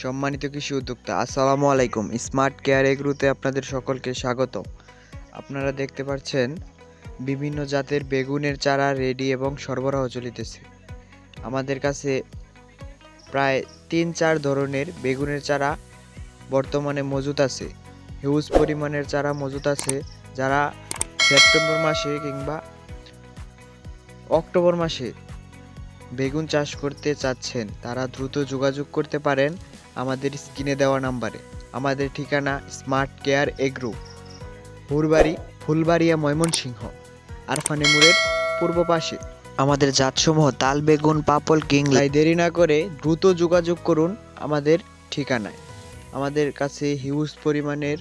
সম্মানিত কৃষি উদ্যোক্তা, আসসালামু আলাইকুম। স্মার্ট কেয়ার এগ্রোতে আপনাদের সকলকে স্বাগত। আপনারা দেখতে পাচ্ছেন বিভিন্ন জাতের বেগুনের চারা রেডি এবং সরবরাহ চলিতেছে। আমাদের কাছে প্রায় 3-4 ধরনের বেগুনের চারা বর্তমানে মজুত আছে। হিউজ পরিমাণের চারা মজুত আছে। যারা সেপ্টেম্বর মাসে কিংবা অক্টোবর মাসে বেগুন চাষ করতে চাচ্ছেন তারা দ্রুত যোগাযোগ করতে পারেন আমাদের স্ক্রিনে দেওয়া নাম্বারে। আমাদের ঠিকানা smart care agro, Hurbari, Fulbaria, Mymensingh, আরফানে মোড়ের পূর্ব পাশে। আমাদের জাতসমূহ তাল বেগুন, পাপল কিং। তাই দেরি না করে দ্রুত যোগাযোগ করুন আমাদের ঠিকানায়। আমাদের কাছে হিউজ পরিমাণের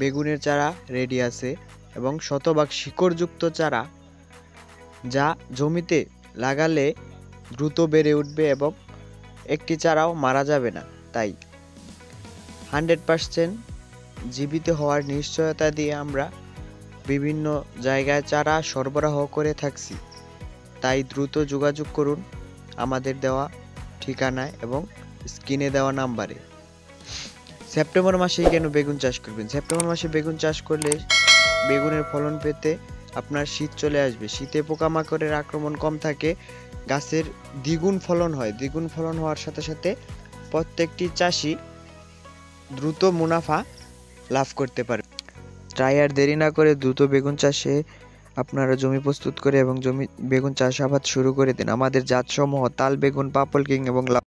বেগুনের চারা রেডি আছে এবং শতভাগ শিকড়যুক্ত চারা, যা জমিতে লাগালে দ্রুত বেড়ে উঠবে এবং একটি চারাও মারা যাবে না। তাই 100% জীবিত হওয়ার নিশ্চয়তা দিয়ে আমরা বিভিন্ন জায়গায় চারা সরবরাহ করে থাকছি। তাই দ্রুত যোগাযোগ করুন আমাদের দেওয়া ঠিকানায় এবং স্ক্রিনে দেওয়া নাম্বারে। সেপ্টেম্বর মাসেই কেন বেগুন চাষ করবেন? সেপ্টেম্বর মাসে বেগুন চাষ করলে বেগুনের ফলন পেতে আপনার শীত চলে আসবে। শীতে পোকামাকড়ের আক্রমণ কম থাকে, গাছের দ্বিগুণ ফলন হয়। দ্বিগুণ ফলন হওয়ার সাথে সাথে প্রত্যেকটি চাষি দ্রুত মুনাফা লাভ করতে পারে। তাই আর দেরি না করে দ্রুত বেগুন চাষে আপনারা জমি প্রস্তুত করে এবং বেগুন চাষাবাদ শুরু করে দিন। আমাদের জাতসমূহ তাল বেগুন, পাপল কিং এবং